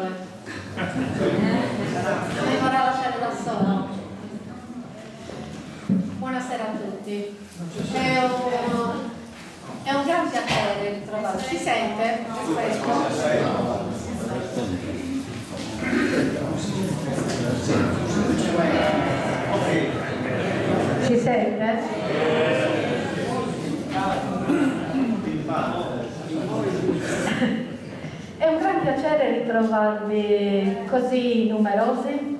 sole. Non mi vorrà lasciare da sola. Buonasera a tutti. È un gran piacere ritrovarvi. Si sente? Si sente? È un gran piacere ritrovarvi così numerosi,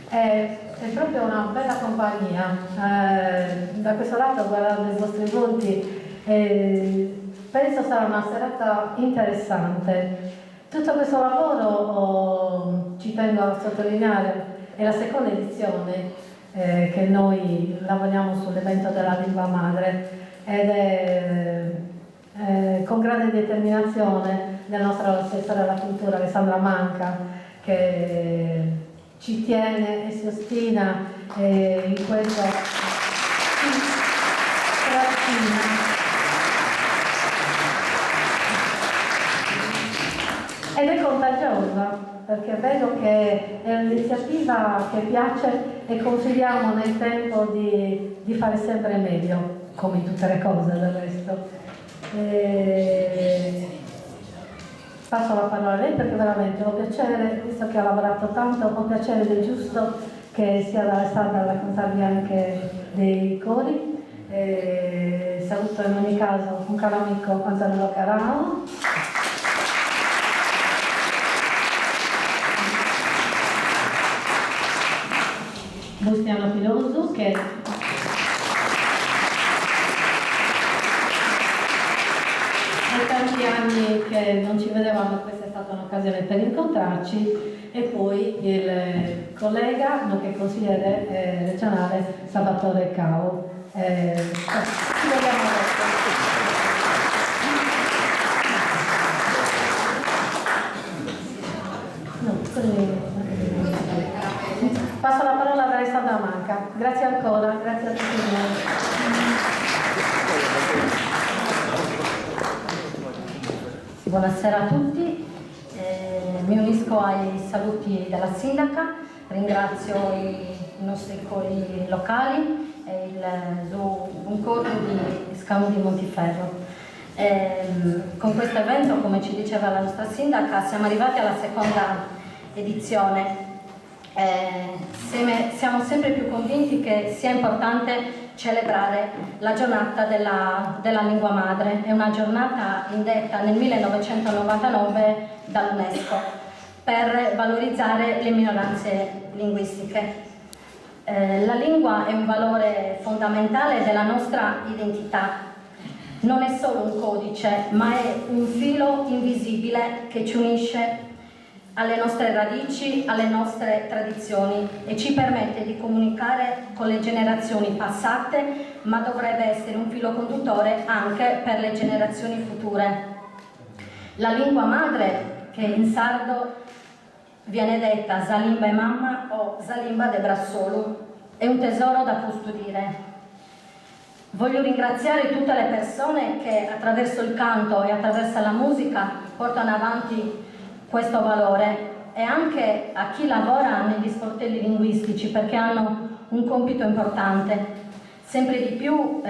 è proprio una bella compagnia. Da questo lato, guardando i vostri volti, penso sarà una serata interessante. Tutto questo lavoro, ci tengo a sottolineare, è la seconda edizione che noi lavoriamo sull'evento della lingua madre ed è con grande determinazione del nostro assessore alla cultura Alessandra Manca, che ci tiene e si ostina in questo ed è contagiosa, perché vedo che è un'iniziativa che piace e confidiamo nel tempo di fare sempre meglio, come in tutte le cose del resto. Passo la parola a lei perché veramente ho piacere, visto che ha lavorato tanto, ho piacere ed è giusto che sia da Alessandra a raccontarvi anche dei cori. Saluto in ogni caso un caro amico Anzanello Carano. Bustiano Pilosu, che tanti anni che non ci vedevamo, questa è stata un'occasione per incontrarci, e poi il collega, nonché consigliere regionale Salvatore Cao. Ci vediamo adesso. Passo la parola ad Alessandra Manca. Grazie ancora, grazie a tutti voi. Buonasera a tutti, mi unisco ai saluti della sindaca, ringrazio i nostri cori locali e un coro di Scamo di Montiferro. Con questo evento, come ci diceva la nostra sindaca, siamo arrivati alla seconda edizione. Siamo sempre più convinti che sia importante celebrare la giornata della lingua madre. È una giornata indetta nel 1999 dall'UNESCO per valorizzare le minoranze linguistiche. La lingua è un valore fondamentale della nostra identità. Non è solo un codice, ma è un filo invisibile che ci unisce alle nostre radici, alle nostre tradizioni e ci permette di comunicare con le generazioni passate, ma dovrebbe essere un filo conduttore anche per le generazioni future. La lingua madre, che in sardo viene detta Zalimba e mamma o Zalimba de Brassolu, è un tesoro da custodire. Voglio ringraziare tutte le persone che attraverso il canto e attraverso la musica portano avanti questo valore, e anche a chi lavora negli sportelli linguistici, perché hanno un compito importante. Sempre di più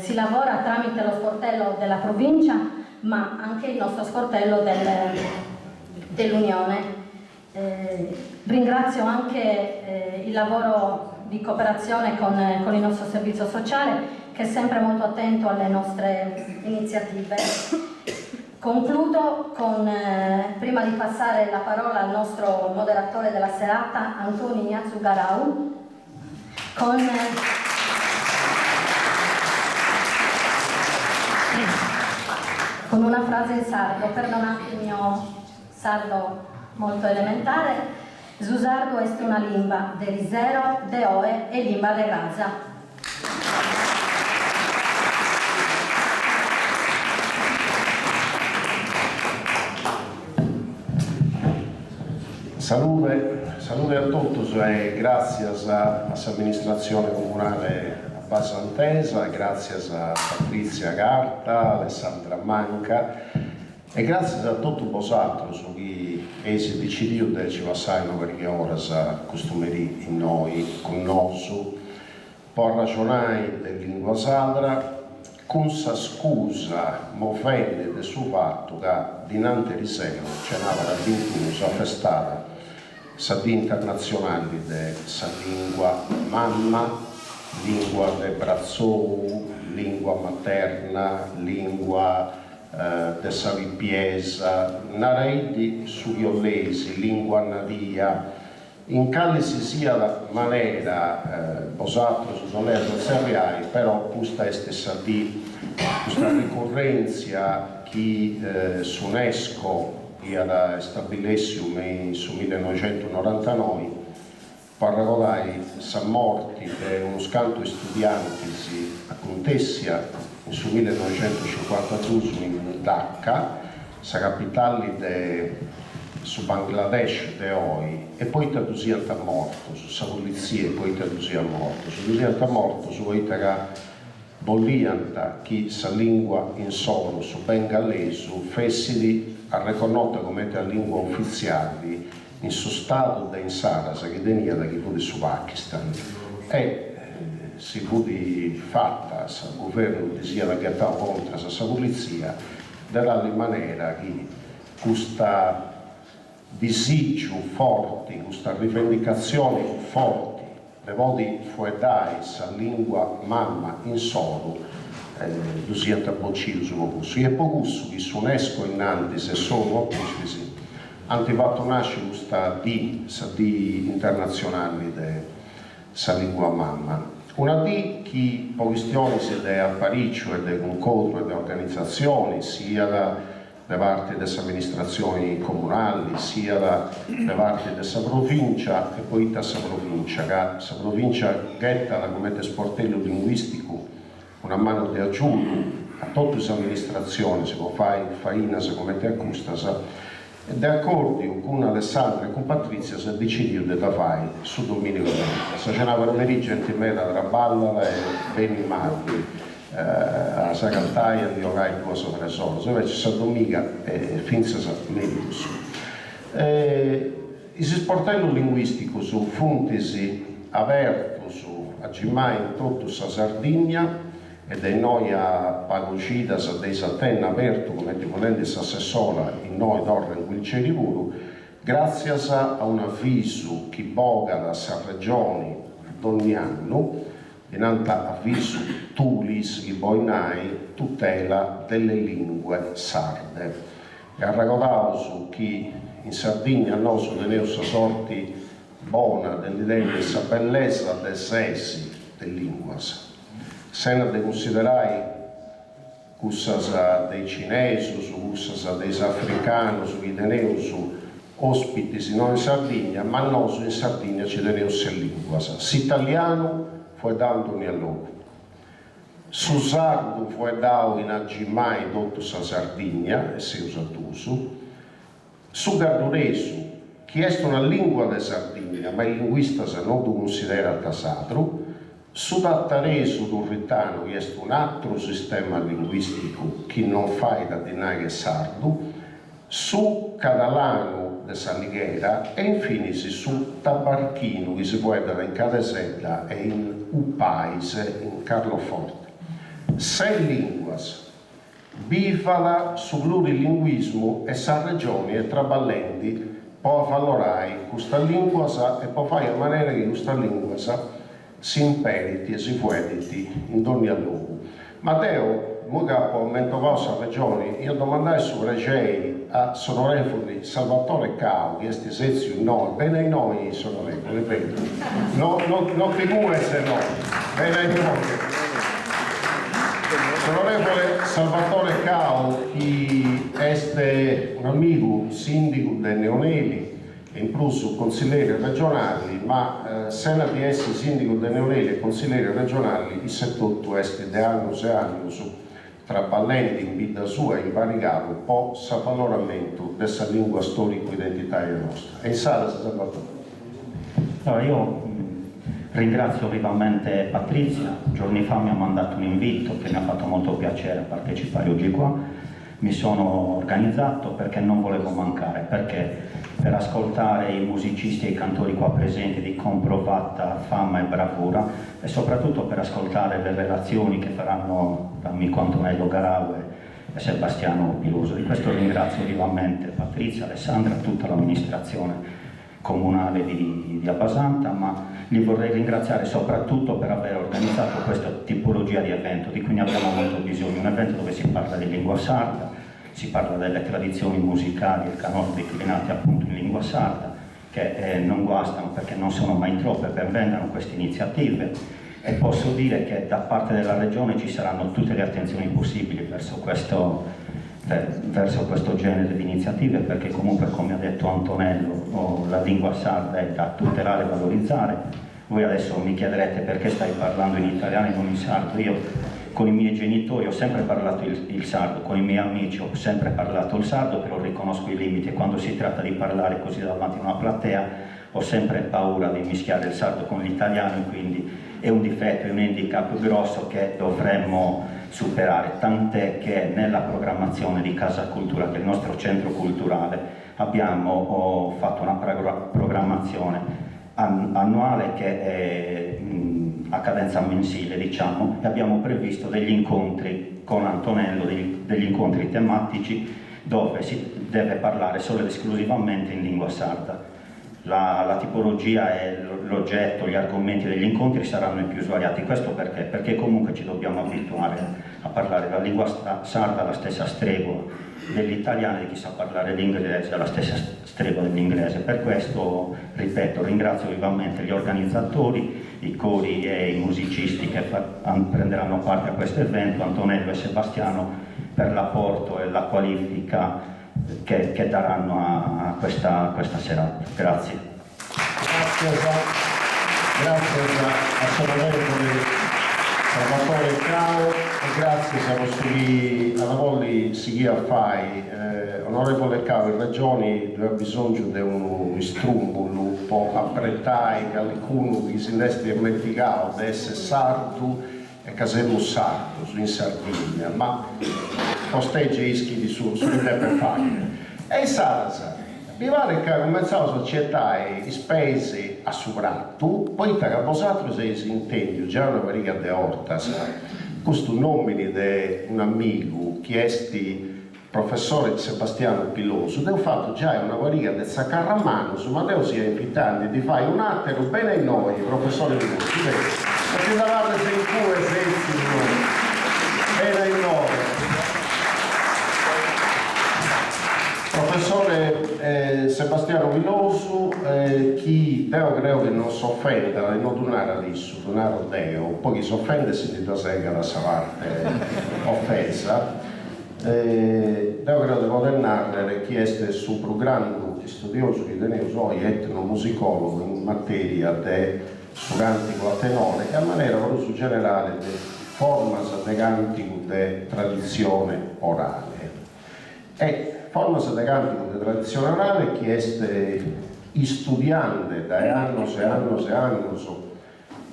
si lavora tramite lo sportello della provincia, ma anche il nostro sportello dell'Unione. Ringrazio anche il lavoro di cooperazione con il nostro servizio sociale, che è sempre molto attento alle nostre iniziative. Concludo prima di passare la parola al nostro moderatore della serata, Antonio Ignazio Garau, con una frase in sardo. Perdonate il mio sardo molto elementare. Zusardo est una limba de risero, de oe e limba de Gaza. Salve a todos e gracias a Administrazione Comunale a Bassa Antesa, gracias a Patrizia Garta, Alessandra Manca E grazie a tutto vosotros che si decidiu ci passare perché ora sa costumeri in noi, con noi, può ragionare di lingua sarda, con sa scusa movente del suo fatto che dinanzi di sera c'è una 21 festata sa di internazionali de sa lingua mamma, lingua de brazzou, lingua materna, lingua de sa ripiesa, naredi su Iollesi, lingua nadia, in quale si sia la maniera, vosato non è seriai, però questa è stessa di questa ricorrenza che su UNESCO era stabilissimo su 1999 per regolare sa morti di uno scanto di studianti a Contessia su 1952 in Dhaka, sa capitale su Bangladesh de oggi, e poi traduzione a morto, su sa polizia e poi traduzione a morto. Su traduzione a morto, su Italia voglianta che sa lingua in solo, su bengalese, fessili a riconoscere come la lingua ufficiale in suo stato da in Sarasa che veniva da chi fu su Pakistan. E si fu fatta il governo di sia la gatta contro la polizia della maniera che questa disagio forte, questa rivendicazione forte le voti fuedai la lingua mamma in solo dosienta boccido su questo e pocusso che su UNESCO innanzi se sono questi antifatto nasce questa di internazionali della lingua mamma. Una di che per questioni a Parigi e di incontro e di organizzazioni sia da parte delle amministrazioni comunali sia da parte della provincia e poi della provincia, che la provincia getta come sportello linguistico una mano di aiuto a tutte le amministrazioni, si può fare faina come te accusta. E d'accordo con Alessandra e con Patrizia si è deciso di fare su domenica. Se c'è una pomeriggio in mezzo tra Balla e Beni Marti, a Sacantaia di orai 2 sopra solo, se invece sa domenica finza sa medius. Il sportello linguistico su Funtesi aperto su a Gimai in tutta la Sardegna ed è noi a Pagocida sa dei Satenna aperto come ponente assessora in noi d'Orre in Quilcerivuru grazie a un avviso che boga da sa regione ogni anno dinanzi avviso Tulis i Boinai tutela delle lingue sarde e ha raccontato che in Sardegna noi teniamo sorti buona dell'idea di sa bellezza del sensi delle lingue senza di considerare cosa dei cinesi, cosa dei africani, su chi tenevano su ospiti non in Sardegna, ma noi in Sardegna ci tenevamo se lingua. S'italiano fu dato a loro. Su sardo fu dato in Agimai, tutto sa Sardegna, e si usa tuso. Su garduresu, che è una lingua di Sardegna, ma il linguista non lo considera tasatro. Su Tattaresu d'Urritano che è un altro sistema linguistico che non fa da dinare sardo, su Catalano de Salighera e infine su Tabarchino che si può vedere in Cadesella e in un paese in Carloforte. 6 lingue, bifala su plurilinguismo e sa regioni e traballenti può valorare questa lingua e può fare in maniera che questa lingua si imperiti e si fuediti in ogni luogo. Matteo, Mugapo, mentre vostra regione, io domandai su Regei a sonorevoli Salvatore Cao, che è sezio in noi, bene in noi sonorevoli, ripeto, non figure se no, bene in noi. Sonorevole Salvatore Cao, che è un amico sindaco del Neoneli, in plus consiglieri regionali, ma sena di essere sindaco di Neoneli e consiglieri regionali, il settore est de annus e annus, traballenti in vita sua e invaricato, po' sa valoramento dessa lingua storico-identitaria nostra. E in sala si Salvatore. Allora, io ringrazio vivamente Patrizia, giorni fa mi ha mandato un invito che mi ha fatto molto piacere partecipare oggi qua. mi sono organizzato perché non volevo mancare, perché per ascoltare i musicisti e i cantori qua presenti di comprovata fama e bravura, e soprattutto per ascoltare le relazioni che faranno l'amico Antonello Garau e Sebastiano Piloso. Di questo ringrazio vivamente Patrizia, Alessandra e tutta l'amministrazione comunale di Abbasanta, ma li vorrei ringraziare soprattutto per aver organizzato questa tipologia di evento di cui ne abbiamo molto bisogno, un evento dove si parla di lingua sarda, si parla delle tradizioni musicali e canoni declinati appunto in lingua sarda, che non guastano perché non sono mai troppe, benvengano queste iniziative, e posso dire che da parte della Regione ci saranno tutte le attenzioni possibili verso questo genere di iniziative, perché comunque, come ha detto Antonello, la lingua sarda è da tutelare e valorizzare. Voi adesso mi chiederete perché stai parlando in italiano e non in sardo. Io con i miei genitori ho sempre parlato il sardo, con i miei amici ho sempre parlato il sardo, però riconosco i limiti, e quando si tratta di parlare così davanti a una platea ho sempre paura di mischiare il sardo con l'italiano, quindi è un difetto, è un handicap grosso che dovremmo superare, tant'è che nella programmazione di Casa Cultura, che è il nostro centro culturale, abbiamo fatto una programmazione annuale che è a cadenza mensile, diciamo, e abbiamo previsto degli incontri con Antonello, degli incontri tematici dove si deve parlare solo ed esclusivamente in lingua sarda. La tipologia e l'oggetto, gli argomenti degli incontri saranno i più svariati. Questo perché? Perché comunque ci dobbiamo abituare a parlare la lingua sarda alla stessa stregua dell'italiano, e di chi sa parlare l'inglese alla stessa stregua dell'inglese. Per questo, ripeto, ringrazio vivamente gli organizzatori, i cori e i musicisti che prenderanno parte a questo evento, Antonello e Sebastiano, per l'apporto e la qualifica che daranno a questa serata. Grazie. Grazie a Salvatore Cao e grazie siamo stati alla volli si fai. Onorevole Cao, in regioni dove ha bisogno di un strumbolo un po' apprettai che alcuno che si deve dimenticare di essere sardo e casello sardo in Sardegna, ma posteggia ischi su per fare. E Sarasa, mi pare che cominciamo a accettare i spesi a sovrappo, poi che vosaltros si intende già una variga di ortas, questo nome di un amico chiesti professore Sebastiano Piloso, ho fatto già una variga di Zaccarramano, ma devo sia invitando di fare un attimo bene a noi, professore Piloso, perché davanti sei in cui eserciti bene a noi. Professore Sebastiano Piloso, chi Deo credo che non si offenda, non donare adesso, donare a Deo, poi chi si offende si ti sega da sa parte offesa. Deo credo di poter narrare chi è su programma studioso di Deneusoi etnomusicologo in materia di su cantico a tenore e a maniera proprio su generale di formas de cantico di tradizione orale. E formas de cantico di tradizione orale chi è studiante da annos e annos e annos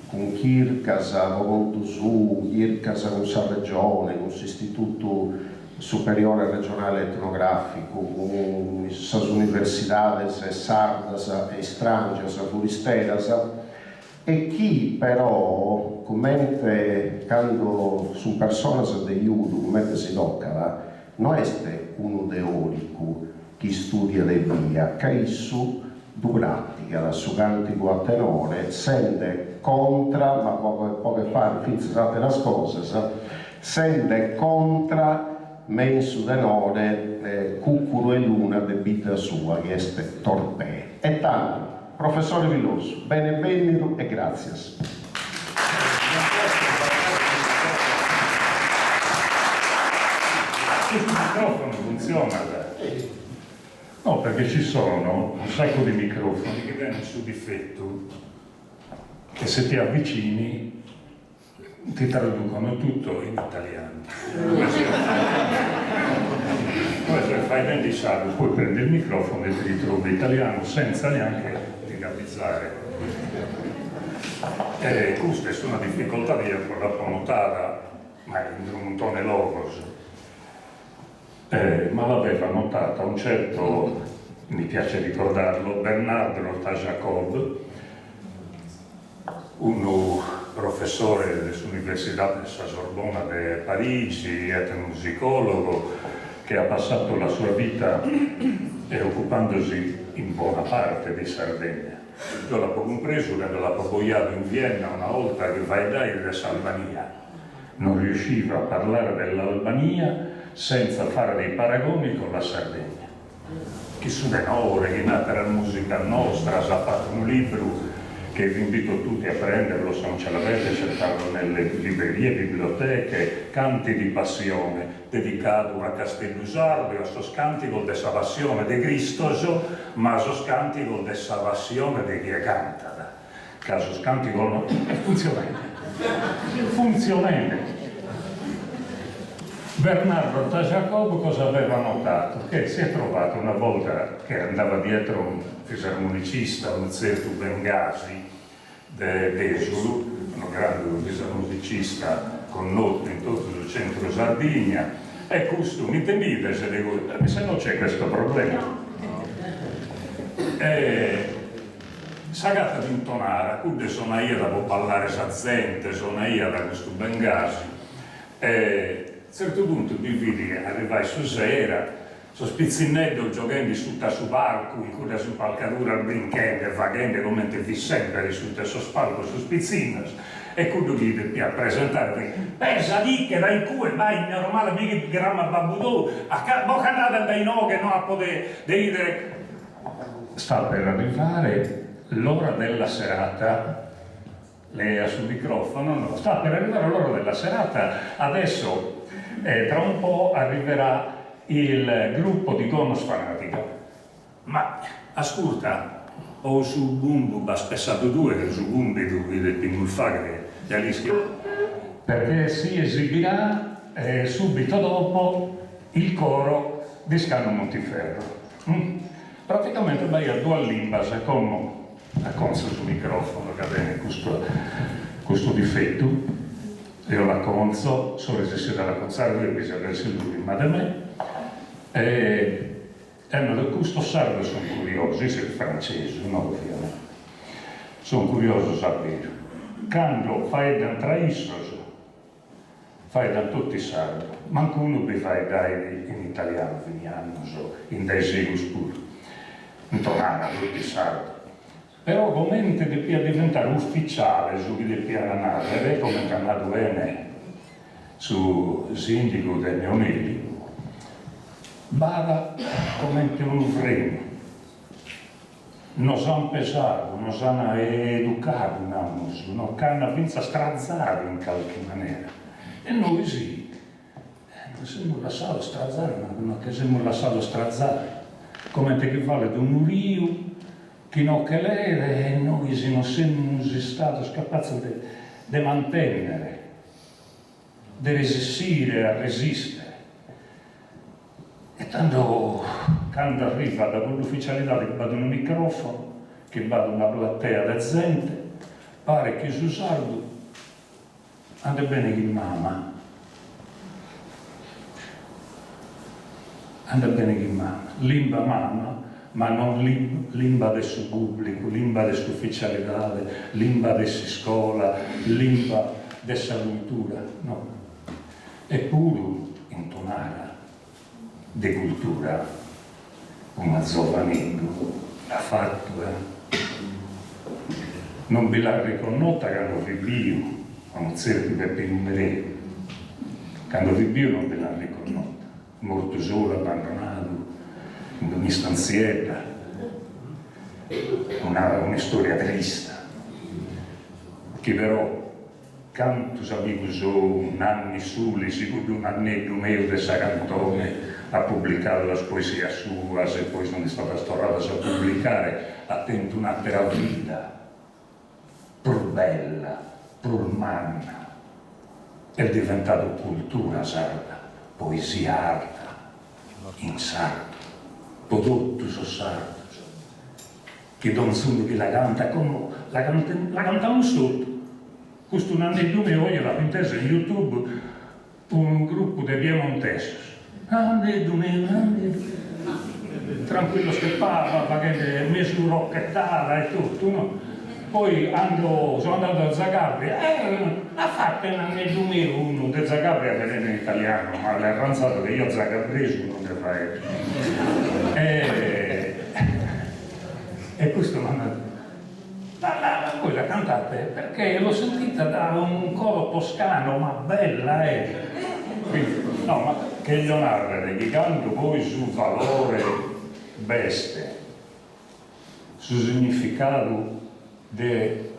con Chircasa, con Su, Chircasa con sa regione, con l'Istituto Superiore Regionale Etnografico, con le universidades sardas e strangias, furisteras, e chi però, come quando su personas de iudu, come si tocca, non è uno teorico che studia le via, che issu du pratica la su cantico a tenore, sente contra, ma poche fa fizzate le cose, sente contra mensu tenore cuccuro e luna de vita sua, che è torpè. E tanto, professore Piloso, benvenuto e grazie. Questo microfono funziona? No, perché ci sono un sacco di microfoni che vengono su difetto che se ti avvicini ti traducono tutto in italiano. Poi se fai ben di sardo, poi prendi il microfono e ti ritrovi in italiano senza neanche capizzare. Questa è una difficoltà che io ho notata, ma in un montone logos. ma l'aveva notata un certo, mi piace ricordarlo, Bernardo Tajacob, un professore dell'Università della Sorbona di Parigi, etnomusicologo, che ha passato la sua vita occupandosi in buona parte di Sardegna. Io l'avevo compreso quando l'avevo poggiato in Vienna una volta che vai da dell'Albania. Non riusciva a parlare dell'Albania senza fare dei paragoni con la Sardegna. Chi su denore, chi nata la musica nostra, ha fatto un libro che vi invito tutti a prenderlo, se non ce l'avete, cercarlo nelle librerie, biblioteche, Canti di passione, dedicato a Castellusardo e a sto cantico de sa passione di Cristo, ma sto cantico de sa passione di chi canta. Caso cantico no, è funzionante. Bernardo Tajacob cosa aveva notato? Che si è trovato una volta che andava dietro un fisarmonicista, un certo Bengasi d'Esulu, un grande fisarmonicista connoto in tutto il centro Sardegna, e questo mi intendete se non c'è questo problema. Sagata di intonare, quindi sono io da ballare sazzente, sono io da questo Bengasi. A un certo punto mi vidi che arrivai su sera, so spizzinetto giocando su palco, in cui su palcatura al brincante, vagante come te vi sempre su questo spalco, su spizzino, e quando vidi a presentare, pensa di che dai cui vai normale mica gramma babudò, a bocca andata dai no che non a poter dire. Sta per arrivare l'ora della serata, lei ha sul microfono, no, sta per arrivare l'ora della serata, adesso tra un po' arriverà il gruppo di Gonos Fanatica. Ma ascolta, ho su Bumbu spessato due, che su Bumbu del Pingulfagre, perché si esibirà subito dopo il coro di Scano Montiferro. Praticamente vai a due limbas come a conso sul microfono che avviene questo difetto. Io la conso, sono resistito alla conzare, io bisogna essere lui, ma da me. E da questo sardo sono curioso, io sono francese, no, ovviamente. Sono curioso di sapere. Quando fai da traissos, fai da tutti i sardi, manco uno vi fai dai in italiano, veniamo, in dei segus pur, in tonana, tutti i sardi. Però come deve diventare ufficiale su chi deve andare, come è andato bene su sindaco dei Neonelli, bada come un freno. Non sono pesato, non sono educato, non hanno vinto strazzare in qualche maniera. E noi sì, non siamo lasciati strazzare, ma non che siamo lasciati strazzare. Come te che vale di un rio, che non che lei, e noi se non siamo stati capaci di mantenere, di resistere, a resistere. E tanto, quando arriva da quell'ufficialità che va un microfono, che va una platea di gente, pare che su sardo anda bene che mamma. Anda bene che mamma. Limba mamma, ma non limba del suo pubblico, limba del suo ufficialità, limba della scuola, limba della cultura, no. Eppure intonare di cultura una giovanetto l'ha fatto, non ve l'ha riconosciuta quando vivio, a un certo Beppe Numereo, quando vivio non ve l'ha riconosciuta, morto solo, abbandonato, in una stanzietta, una storia triste, che però quando sapevo anni soli, sicuro un annetto mio di Sarantone, ha pubblicato la poesia sua, se poi non è stata storata a pubblicare, ha tenuto un'altra vita, pur bella, pur manna, è diventato cultura sarda, poesia arta, in sardo, prodotto su sardo, che Don Zundu che la canta come la cantano sotto. Questo un anno e due io la intesa in YouTube un gruppo di piemontesi. tranquillo scappava, perché mi su rocchettava e tutto, no? Poi sono andato a Zagabria, ha fatto nel 2001 di Zagabria per in italiano, ma l'ha arranzato che io zagabrese non ne fai. E questo mi ha detto, voi la cantate perché l'ho sentita da un coro toscano, ma bella Quindi, no, ma che gli narrare, che canto poi sul valore beste, sul significato de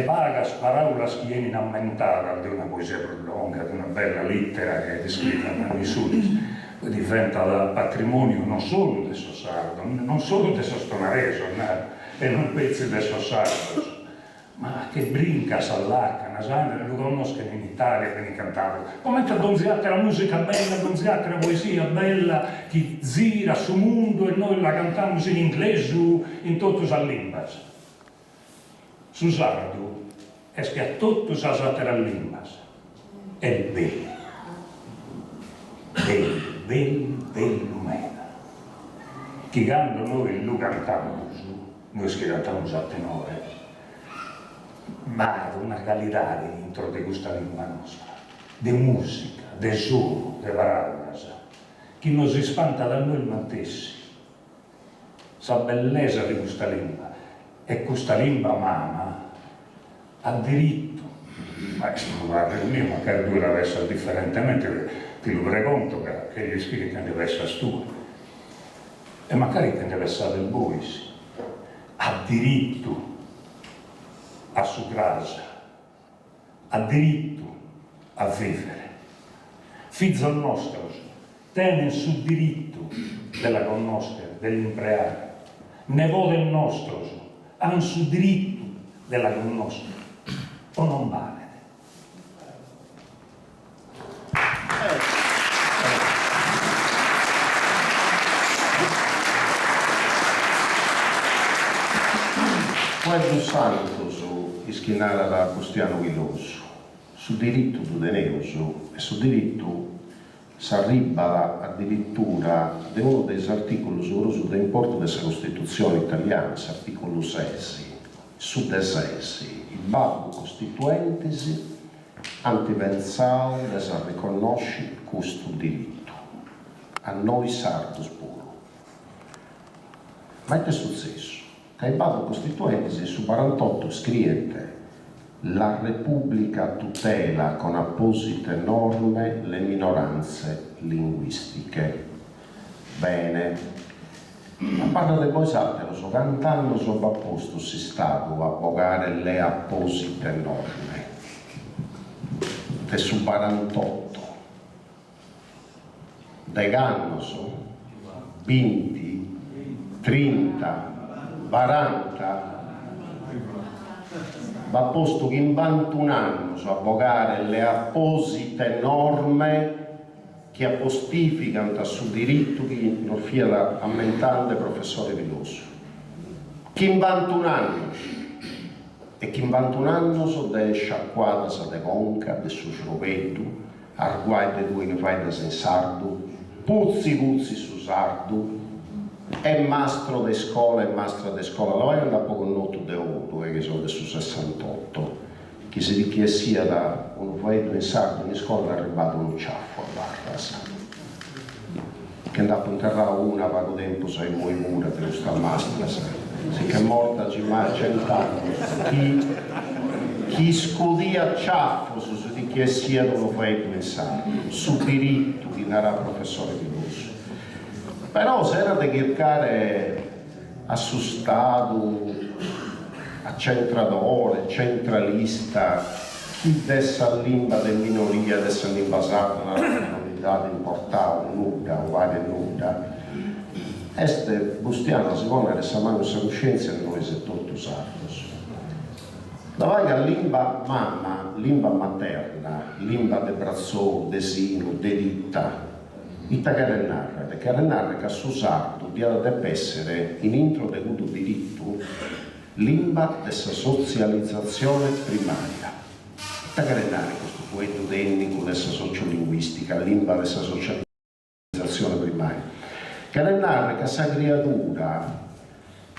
vagas paraulas che viene a mentare di una poesia lunga, di una bella lettera che è scritta da Visulis, diventa patrimonio non solo del suo sardo, non solo del suo stonareso, e non pezzi del suo sardo, ma che brinca s'allacca, nasane, lo conoscono in Italia, quindi cantavo. Come donziate la musica bella, donziate la poesia bella, che gira sul mondo e noi la cantiamo in inglese, in tutte le lingue. Su sardo, è che a tutte le lingue è bello, bello, bello, bello meno. Chi quando noi lo cantiamo, noi che cantiamo a tenore, ma una qualità dentro di questa lingua nostra, di musica, di suono, di parole, che non si spanta da noi stessi. La bellezza di questa lingua, e questa lingua mamma ha diritto, ma guarda il mio, magari tu la versa differentemente, ti lo preconto che gli scrivi che deve essere tua, e magari che deve essere del voi, ha diritto a su casa, ha diritto a vivere. Figlio nostro, tiene sul diritto della conoscere, dell'impreare. Nevote nostro, hanno sul diritto della conoscere, o non vale. Quando santo su ischinare da Costiano Viloso, su diritto tu tenevo e su diritto si arriva addirittura di uno dei articoli su dell'importo della Costituzione italiana, l'articolo 6, su de sessi, il babbo costituentesi antivenzao desa riconosci questo diritto a noi sardos puro. Ma che è successo? Che il babbo costituentesi su 48 scrive: la Repubblica tutela con apposite norme le minoranze linguistiche. Bene, a parte di voi sapete, so cantando sopra posto si stato a pogare le apposite norme. Che su 48 de ganno so 20, 30, 40 va posto che in 21 anni so avvocare le apposite norme che appostificano su diritto che non fia la ammentante professore Viloso. Che in 21 anni e che in 21 anni so de sciacquata sa de conca, de suo scrovetto, arguai de due che fai da sen sardo, puzzi su sardo, è mastro de scuola e mastra de scuola, la vai andare poco noto de otto, che sono del su 68, che si di chi sia da un faetto in sardo in scuola è arrivato un ciaffo a Barras, che andava a interrare una poco tempo sai muoi mura che lo sta mastra, si che è morta ci mai 100 anni, chi scudia ciaffo su di chi sia da un faetto in sardo, su diritto di narrà professore Viloso. Però se era da cercare assustato, accentratore, centralista, chi dessa lingua della minoria, dessa lingua sarda, una comunità importata, nuda, o varia nuda, este bustiano si pone a mano questa coscienza che noi siamo tutti sardos. Davanti a lingua mamma, lingua materna, lingua de brazzò, de sino, de ditta, itta che narra che su sardo deve essere in intro devuto diritto lingua della socializzazione primaria. Itta che narra questo poeta etnico della sociolinguistica, lingua della socializzazione che le narra che questa creatura,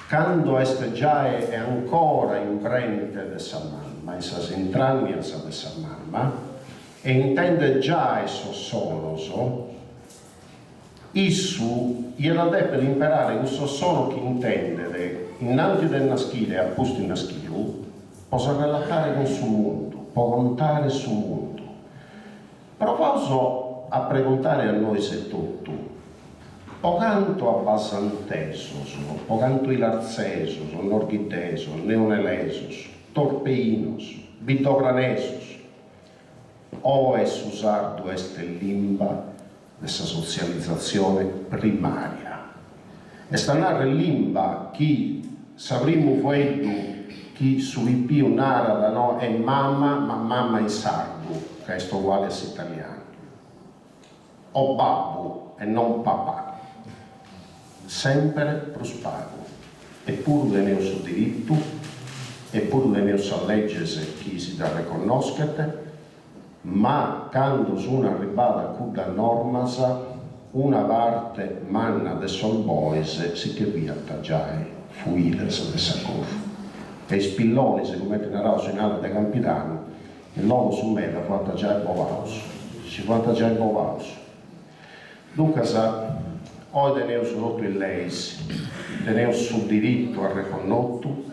quando est già è ancora in prente de sa mamma, in sa entrañas de sa mamma, e intende già esso sonoso, issu gliela deve imparare questo sono che intende innanzi del naschile, apposto in naschilu, possa relatare con suo mondo, può contare sul mondo. Provoso a preguntare a noi se tutto, o canto abbastantesos, o canto ilarcesos, norgitesos, neonelesos, torpeinos, vitogranesos, o es usardo este limba questa socializzazione primaria. E sta narra limba chi sapremo fuedu chi sull'ipio nara da no è mamma, ma mamma in sardo, che è uguale all'italiano. O babbo e non papà. Sempre prospago. Eppure veniamo su diritto, eppure veniamo su legge chi si da riconoscete, ma quando sono arrivata a quella normasa, una parte manna de solboese si che via attaggiare fuiles de sacor. E i spilloni si come narravo in ala de Campitano, e l'uomo su me ha fatto già il bovaus, si fa già il bovaus. Dunque oggi teniamo sotto il leis, teniamo sul diritto al riconosciuto,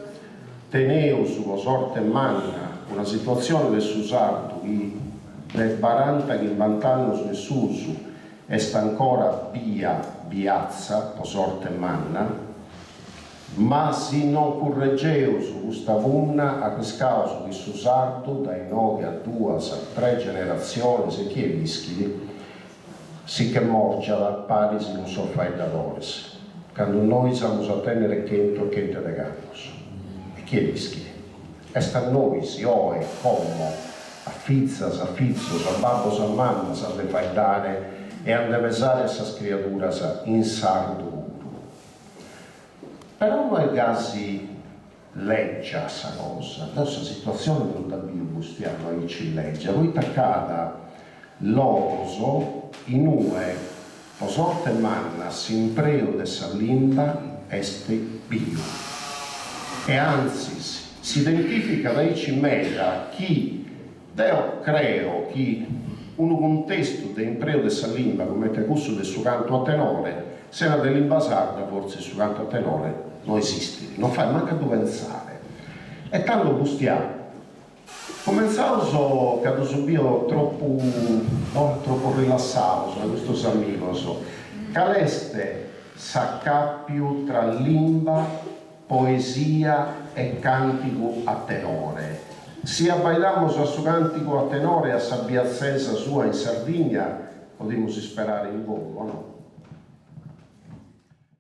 teniamo sulla sorte manna una situazione del susardo che nel 40 che inventano nel susu e sta ancora via piazza o sorte manna, ma se non correggeu su questa vunna a questo di susardo dai 9 a 2 a 3 generazioni se chi è vischi si che morgiala pari se non so fai da dores quando noi siamo a tenere che de gamos e chi è vischi e sta noi si oe como a fizzas a fizzos a babos a mammas a le fai dare e a devesare questa creatura in sardo. Però non è quasi legge questa cosa, questa situazione non da più gustiamo a ci legge, lui taccata l'oso in ue posorte manna s'impreo de sa limba este pio e anzi si identifica dai cimeta chi deo creo chi un contesto di impreo de sa limba come te gusto del suo canto a tenore se la dell'imba sarda forse il suo canto a tenore non esiste, non fai manca dove pensare e tanto gustiamo comenzavo che ho subito troppo rilassato su questo amigos caleste s'accappio tra limba, poesia e cantico a tenore se abbailamos a suo cantico a tenore a sabbia accesa sua in Sardegna potremmo sperare in volo, no?